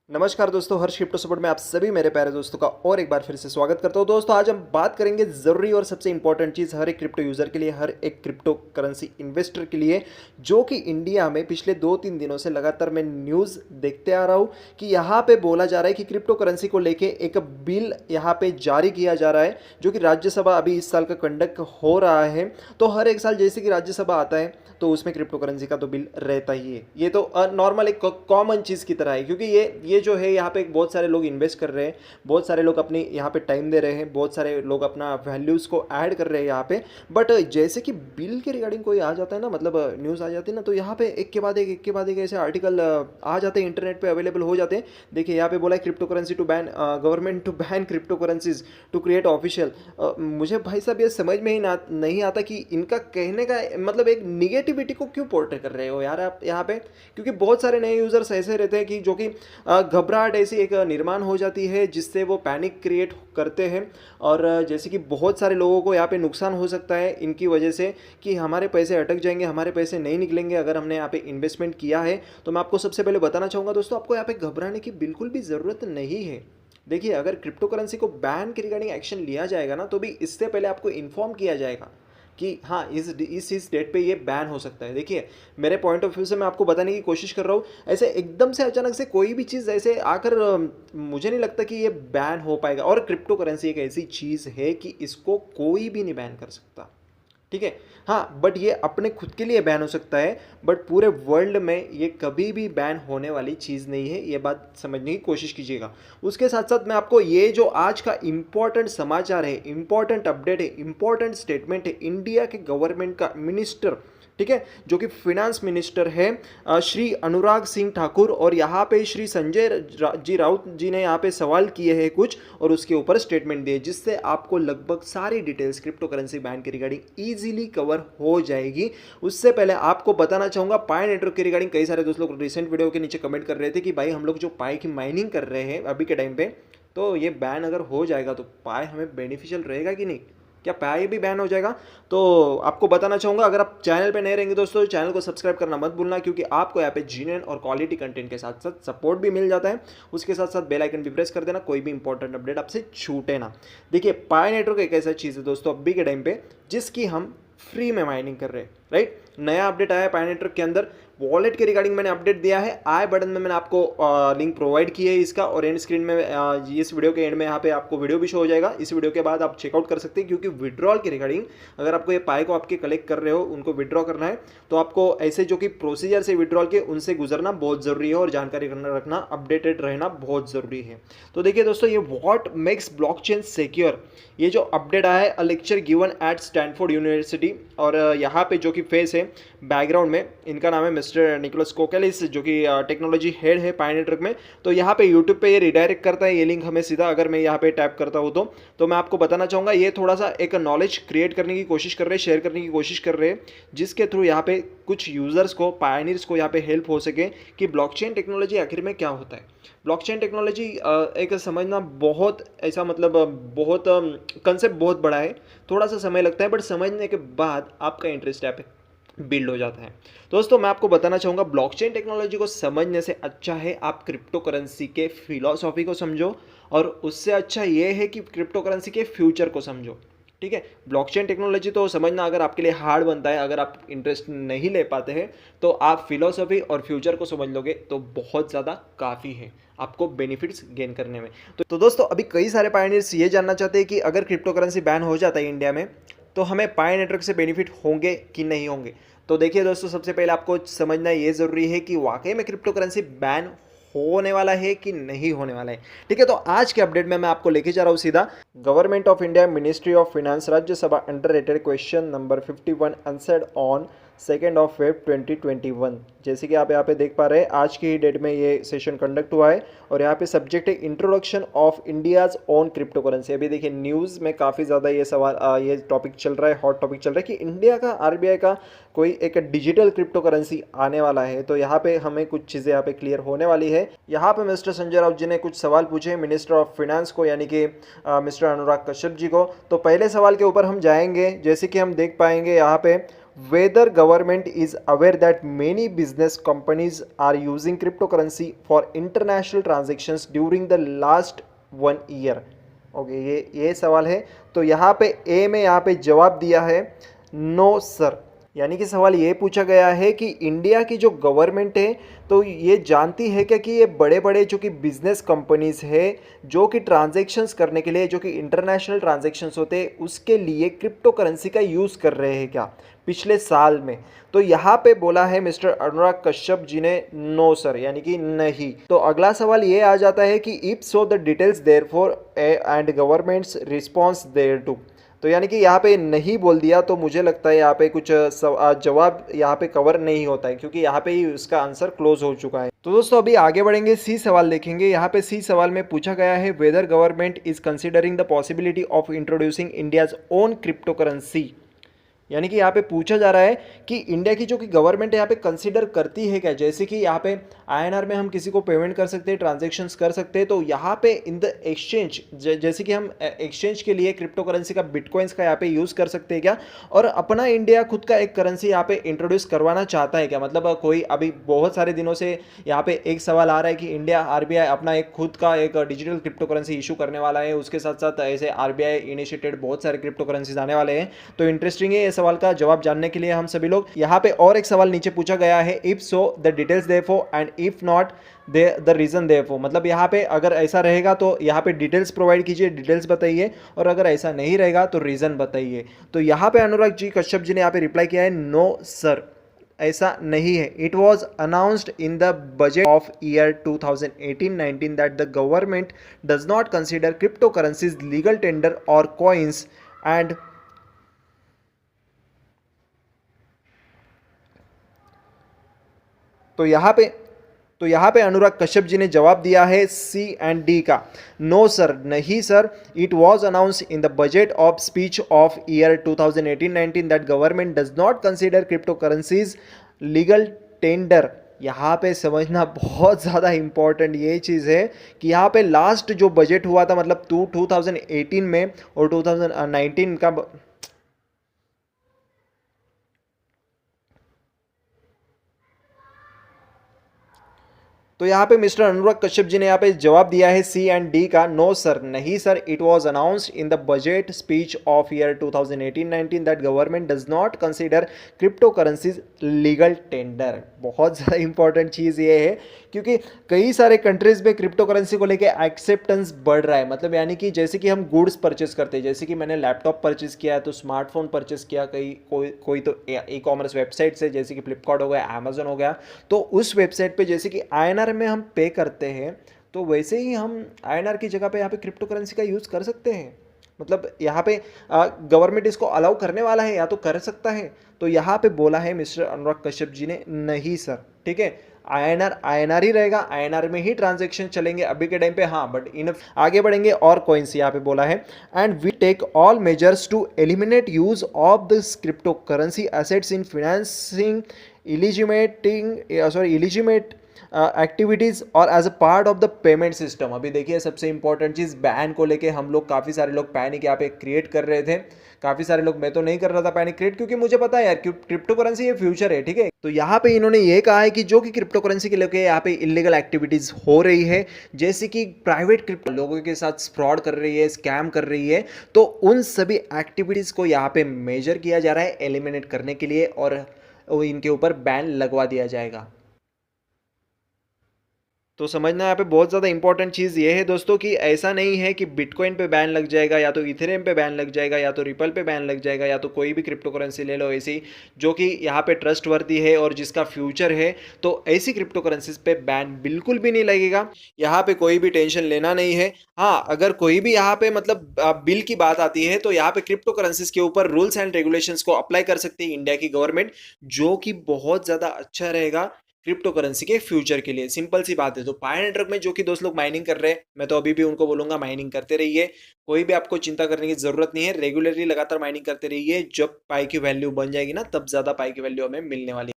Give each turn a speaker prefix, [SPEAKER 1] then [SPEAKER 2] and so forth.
[SPEAKER 1] नमस्कार दोस्तों, हर्ष crypto support में आप सभी मेरे प्यारे दोस्तों का और एक बार फिर से स्वागत करता हूं। दोस्तों आज हम बात करेंगे ज़रूरी और सबसे इंपॉर्टेंट चीज़ हर एक क्रिप्टो यूज़र के लिए, हर एक क्रिप्टो करेंसी इन्वेस्टर के लिए, जो कि इंडिया में पिछले 2-3 दिनों से लगातार मैं न्यूज़ देखते आ रहा हूं कि यहाँ पे बोला जा रहा है कि क्रिप्टो करेंसी को लेके एक बिल यहाँ पे जारी किया जा रहा है, जो कि राज्यसभा अभी इस साल का कंडक्ट हो रहा है। तो हर एक साल जैसे कि राज्यसभा आता है तो उसमें क्रिप्टो करेंसी का तो बिल रहता ही है। ये तो नॉर्मल एक कॉमन चीज़ की तरह है, क्योंकि ये जो है यहाँ पे बहुत सारे लोग इन्वेस्ट कर रहे हैं, बहुत सारे लोग अपनी यहाँ पे टाइम दे रहे हैं, बहुत सारे लोग अपना वैल्यूज़ को ऐड कर रहे हैं यहाँ पे। बट जैसे कि बिल के रिगार्डिंग कोई आ जाता है ना, मतलब न्यूज़ आ जाती है ना, तो यहाँ पे एक के बाद एक ऐसे आर्टिकल आ जाते हैं, इंटरनेट पे अवेलेबल हो जाते हैं। देखिए यहाँ पे बोला है crypto currency to ban, government to ban crypto currencies to create official. मुझे भाई साहब ये समझ में ही नहीं आता कि इनका कहने का मतलब एक निगेटिविटी को क्यों पोर्ट्रे कर रहे हो यार आप यहाँ पे। क्योंकि बहुत सारे नए यूज़र्स ऐसे रहते हैं कि जो कि घबराहट ऐसी एक निर्माण हो जाती है जिससे वो पैनिक क्रिएट करते हैं, और जैसे कि बहुत सारे लोगों को यहाँ पे नुकसान हो सकता है इनकी वजह से कि हमारे पैसे अटक जाएंगे, हमारे पैसे नहीं निकलेंगे अगर हमने यहाँ पे इन्वेस्टमेंट किया है। तो मैं आपको सबसे पहले बताना चाहूँगा दोस्तों, आपको यहाँ पे घबराने की बिल्कुल भी ज़रूरत नहीं है। देखिए अगर क्रिप्टो करेंसी को बैन के रिगार्डिंग एक्शन लिया जाएगा ना, तो भी इससे पहले आपको इन्फॉर्म किया जाएगा कि हाँ इस डेट पे ये बैन हो सकता है। देखिए मेरे पॉइंट ऑफ व्यू से मैं आपको बताने की कोशिश कर रहा हूँ। ऐसे एकदम से अचानक से कोई भी चीज़ ऐसे आकर मुझे नहीं लगता कि ये बैन हो पाएगा। और क्रिप्टो करेंसी एक ऐसी चीज़ है कि इसको कोई भी नहीं बैन कर सकता, ठीक है। हाँ बट ये अपने खुद के लिए बैन हो सकता है, बट पूरे वर्ल्ड में ये कभी भी बैन होने वाली चीज़ नहीं है, ये बात समझने की कोशिश कीजिएगा। उसके साथ साथ मैं आपको ये जो आज का इम्पॉर्टेंट समाचार है, इम्पॉर्टेंट अपडेट है, इम्पॉर्टेंट स्टेटमेंट है इंडिया के गवर्नमेंट का मिनिस्टर, ठीक है, जो कि फिनेंस मिनिस्टर है श्री अनुराग सिंह ठाकुर, और यहाँ पे श्री संजय जी राउत जी ने यहाँ पे सवाल किए हैं कुछ, और उसके ऊपर स्टेटमेंट दिए, जिससे आपको लगभग सारी डिटेल्स क्रिप्टो करेंसी बैन के रिगार्डिंग इजीली कवर हो जाएगी। उससे पहले आपको बताना चाहूँगा पाई नेटवर्क के रिगार्डिंग कई सारे दोस्त लोग रिसेंट वीडियो के नीचे कमेंट कर रहे थे कि भाई हम लोग जो पाई की माइनिंग कर रहे हैं अभी के टाइम पे, तो ये बैन अगर हो जाएगा तो पाई हमें बेनिफिशियल रहेगा कि नहीं, क्या पाई भी बैन हो जाएगा। तो आपको बताना चाहूँगा, अगर आप चैनल पे नए रहेंगे दोस्तों, चैनल को सब्सक्राइब करना मत भूलना, क्योंकि आपको यहाँ पे जीन्युइन और क्वालिटी कंटेंट के साथ साथ सपोर्ट भी मिल जाता है। उसके साथ साथ बेल आइकन भी प्रेस कर देना, कोई भी इंपॉर्टेंट अपडेट आपसे छूटे ना। देखिए पाई नेटवर्क एक ऐसा चीज़ है दोस्तों अभी के टाइम पे जिसकी हम फ्री में माइनिंग कर रहे हैं, राइट। नया अपडेट आया है पाई नेटवर्क के अंदर, वॉलेट के रिगार्डिंग मैंने अपडेट दिया है, आई बटन में मैंने आपको लिंक प्रोवाइड की है इसका, और एंड स्क्रीन में इस वीडियो के एंड में यहाँ पे आपको वीडियो भी शो हो जाएगा। इस वीडियो के बाद आप चेकआउट कर सकते हैं, क्योंकि विड्रॉल के रिगार्डिंग अगर आपको ये पाई को आपके कलेक्ट कर रहे हो, उनको विड्रॉ करना है, तो आपको ऐसे जो कि प्रोसीजर से विड्रॉल के उनसे गुजरना बहुत ज़रूरी है, और जानकारी रखना, अपडेटेड रहना बहुत ज़रूरी है। तो देखिए दोस्तों, ये व्हाट मेक्स ब्लॉकचेन सिक्योर, ये जो अपडेट आया है, अ lecture given at Stanford university, और यहाँ पे जो कि फेस है बैकग्राउंड में, इनका नाम है मिस्टर निकोलस कोकेलिस, जो कि टेक्नोलॉजी हेड है पाई नेटवर्क में। तो यहाँ पे यूट्यूब पे ये रिडायरेक्ट करता है ये लिंक हमें सीधा, अगर मैं यहाँ पे टैप करता हूँ तो मैं आपको बताना चाहूँगा, ये थोड़ा सा एक नॉलेज क्रिएट करने की कोशिश कर रहे हैं, शेयर करने की कोशिश कर रहे हैं, जिसके थ्रू यहाँ पे कुछ यूज़र्स को, पायनियर्स को यहाँ पे हेल्प हो सके कि ब्लॉकचेन टेक्नोलॉजी आखिर में क्या होता है। ब्लॉकचेन टेक्नोलॉजी एक समझना बहुत ऐसा, मतलब बहुत कंसेप्ट बहुत बड़ा है, थोड़ा सा समय लगता है, बट समझने के बाद आपका इंटरेस्ट यहाँ पे बिल्ड हो जाता है। दोस्तों मैं आपको बताना चाहूँगा, ब्लॉकचेन टेक्नोलॉजी को समझने से अच्छा है आप क्रिप्टो करेंसी के फिलॉसफी को समझो, और उससे अच्छा ये है कि क्रिप्टो करेंसी के फ्यूचर को समझो, ठीक है। ब्लॉकचेन टेक्नोलॉजी तो समझना अगर आपके लिए हार्ड बनता है, अगर आप इंटरेस्ट नहीं ले पाते हैं, तो आप फिलॉसफी और फ्यूचर को समझ लोगे तो बहुत ज़्यादा काफ़ी है आपको बेनिफिट्स गेन करने में। तो दोस्तों अभी कई सारे पायनियर्स ये जानना चाहते हैं कि अगर क्रिप्टो करेंसी बैन हो जाता है इंडिया में, तो हमें पाई नेटवर्क से बेनिफिट होंगे कि नहीं होंगे। तो देखिए दोस्तों, सबसे पहले आपको समझना ये ज़रूरी है कि वाकई में क्रिप्टो करेंसी बैन होने वाला है कि नहीं होने वाला है, ठीक है। तो आज के अपडेट में मैं आपको लेके जा रहा हूँ सीधा government of India, ministry of finance, Rajya Sabha under rated question number 51 answered on 2 Feb 2021। जैसे कि आप यहाँ पे देख पा रहे हैं, आज की ही डेट में ये सेशन कंडक्ट हुआ है, और यहाँ पे सब्जेक्ट है introduction of India's own crypto currency. अभी देखिए न्यूज़ में काफ़ी ज़्यादा ये सवाल, ये टॉपिक चल रहा है, हॉट टॉपिक चल रहा है कि इंडिया का, आरबीआई का कोई एक डिजिटल क्रिप्टो करेंसी आने वाला है। तो यहाँ पे हमें कुछ चीज़ें यहाँ पे क्लियर होने वाली है। यहाँ पे मिस्टर संजय राउत जी ने कुछ सवाल पूछे मिनिस्टर ऑफ फाइनेंस को, यानी कि मिस्टर अनुराग कश्यप जी को। तो पहले सवाल के ऊपर हम जाएंगे, जैसे कि हम देख पाएंगे यहाँ पे, whether government is aware that many business companies are using cryptocurrency for international transactions during the last 1 year। Okay, ये सवाल है। तो यहाँ पे ए में यहाँ पे जवाब दिया है नो सर। यानी कि सवाल ये पूछा गया है कि इंडिया की जो गवर्नमेंट है तो ये जानती है क्या कि ये बड़े बड़े जो कि बिजनेस कंपनीज है जो कि ट्रांजैक्शंस करने के लिए, जो कि इंटरनेशनल ट्रांजैक्शंस होते हैं उसके लिए क्रिप्टो करेंसी का यूज़ कर रहे हैं क्या पिछले साल में। तो यहाँ पे बोला है मिस्टर अनुराग कश्यप जी ने नो सर, यानी कि नहीं। तो अगला सवाल ये आ जाता है कि if so the details therefor and government's response thereto. तो यानी कि यहाँ पे नहीं बोल दिया तो मुझे लगता है यहाँ पे कुछ जवाब यहाँ पे कवर नहीं होता है, क्योंकि यहाँ पे ही उसका आंसर क्लोज हो चुका है। तो दोस्तों अभी आगे बढ़ेंगे, सी सवाल देखेंगे। यहाँ पे सी सवाल में पूछा गया है whether government is considering the possibility of introducing India's own crypto currency. यानी कि यहाँ पे पूछा जा रहा है कि इंडिया की जो कि गवर्नमेंट है यहाँ पे कंसीडर करती है क्या, जैसे कि यहाँ पे आईएनआर में हम किसी को पेमेंट कर सकते हैं, ट्रांजैक्शंस कर सकते हैं। तो यहाँ पे इन द एक्सचेंज जैसे कि हम एक्सचेंज के लिए क्रिप्टो करेंसी का बिटकॉइंस का यहाँ पे यूज़ कर सकते हैं क्या, और अपना इंडिया खुद का एक करेंसी यहाँ पे इंट्रोड्यूस करवाना चाहता है क्या। मतलब कोई अभी बहुत सारे दिनों से यहाँ पे एक सवाल आ रहा है कि इंडिया आरबीआई अपना एक खुद का एक डिजिटल क्रिप्टो करेंसी इशू करने वाला है, उसके साथ साथ ऐसे आरबीआई इनिशिएटेड बहुत सारे क्रिप्टो करेंसीज आने वाले हैं। तो इंटरेस्टिंग है, सवाल का जवाब जानने के लिए हम सभी लोग यहाँ पे और एक सवाल नीचे पूछा गया है if so the details therefor and if not the reason therefor. मतलब यहाँ पे अगर ऐसा रहेगा तो यहाँ पे डिटेल्स प्रोवाइड कीजिए, डिटेल्स बताइए, और अगर ऐसा नहीं रहेगा तो रीजन बताइए। तो यहाँ पे अनुराग जी कश्यप जी ने यहाँ पे रिप्लाई किया है नो सर, ऐसा नहीं है। It was announced in the budget of year 2018-19 that the government does not consider crypto currencies legal tender और कॉइन्स एंड तो यहाँ पे अनुराग कश्यप जी ने जवाब दिया है सी एंड डी का, नो सर, नहीं sir. It was announce in the budget of speech of year 2018-19 that government does not consider crypto currencies legal tender. यहाँ पे समझना बहुत ज़्यादा इंपॉर्टेंट ये चीज़ है कि यहाँ पे लास्ट जो बजट हुआ था मतलब 2018 में और 2019 का, तो यहाँ पे मिस्टर अनुराग कश्यप जी ने यहाँ पे जवाब दिया है सी एंड डी का, नो सर, नहीं sir. It was announced in the budget speech of year 2018-19 that government does not consider crypto currencies legal tender. बहुत ज़्यादा इंपॉर्टेंट चीज़ ये है क्योंकि कई सारे कंट्रीज़ में क्रिप्टो करेंसी को लेके एक्सेप्टेंस बढ़ रहा है। मतलब यानी कि जैसे कि हम गुड्स परचेस करते हैं, जैसे कि मैंने लैपटॉप परचेस किया है तो स्मार्टफोन परचेस किया, कोई तो ई कॉमर्स वेबसाइट से, जैसे कि फ्लिपकार्ट हो गया, अमेजोन हो गया, तो उस वेबसाइट पे जैसे कि आईएनआर में हम पे करते हैं तो वैसे ही हम आईएनआर की जगह पे यहाँ पे क्रिप्टो करेंसी का यूज़ कर सकते हैं। मतलब यहाँ पे गवर्नमेंट इसको अलाउ करने वाला है या तो कर सकता है। तो यहाँ पे बोला है मिस्टर अनुराग कश्यप जी ने नहीं सर, ठीक है, आईएनआर ही रहेगा, आईएनआर में ही ट्रांजैक्शन चलेंगे अभी के टाइम पे। हाँ, बट इन आगे बढ़ेंगे और कॉइन्स यहाँ पे बोला है and we take all measures to eliminate use of this crypto currency assets in financing illegitimate activities और as a part of the payment system. अभी देखिए सबसे इंपॉर्टेंट चीज़ बैन को लेके हम लोग काफ़ी सारे लोग पैनिक यहाँ पे क्रिएट कर रहे थे, काफ़ी सारे लोग, मैं तो नहीं कर रहा था पैनिक क्रिएट क्योंकि मुझे पता है यार क्रिप्टो करेंसी ये फ्यूचर है, ठीक है। तो यहाँ पे इन्होंने ये कहा है कि जो कि क्रिप्टो करेंसी के लेके यहाँ पे इलीगल एक्टिविटीज़ हो रही है, जैसे कि प्राइवेट क्रिप्टो लोगों के साथ फ्रॉड कर रही है, स्कैम कर रही है, तो उन सभी एक्टिविटीज़ को यहाँ पे मेजर किया जा रहा है एलिमिनेट करने के लिए और इनके ऊपर बैन लगवा दिया जाएगा। तो समझना यहाँ पे बहुत ज़्यादा इंपॉर्टेंट चीज़ ये है दोस्तों कि ऐसा नहीं है कि बिटकॉइन पे बैन लग जाएगा या तो इथेरियम पे बैन लग जाएगा या तो रिपल पे बैन लग जाएगा या तो कोई भी क्रिप्टो करेंसी ले लो ऐसी जो कि यहाँ पे ट्रस्टवर्दी है और जिसका फ्यूचर है, तो ऐसी क्रिप्टो करेंसीज पे बैन बिल्कुल भी नहीं लगेगा। यहाँ पे कोई भी टेंशन लेना नहीं है। हाँ, अगर कोई भी यहाँ पे मतलब बिल की बात आती है तो यहाँ पे क्रिप्टो करेंसीज के ऊपर रूल्स एंड रेगुलेशंस को अप्लाई कर सकती है इंडिया की गवर्नमेंट, जो कि बहुत ज़्यादा अच्छा रहेगा क्रिप्टो करेंसी के फ्यूचर के लिए। सिंपल सी बात है। तो पाई नेटवर्क में जो कि दोस्त लोग माइनिंग कर रहे हैं, मैं तो अभी भी उनको बोलूंगा माइनिंग करते रहिए, कोई भी आपको चिंता करने की जरूरत नहीं है। रेगुलरली लगातार माइनिंग करते रहिए, जब पाई की वैल्यू बन जाएगी ना तब ज्यादा पाई की वैल्यू हमें मिलने वाली है।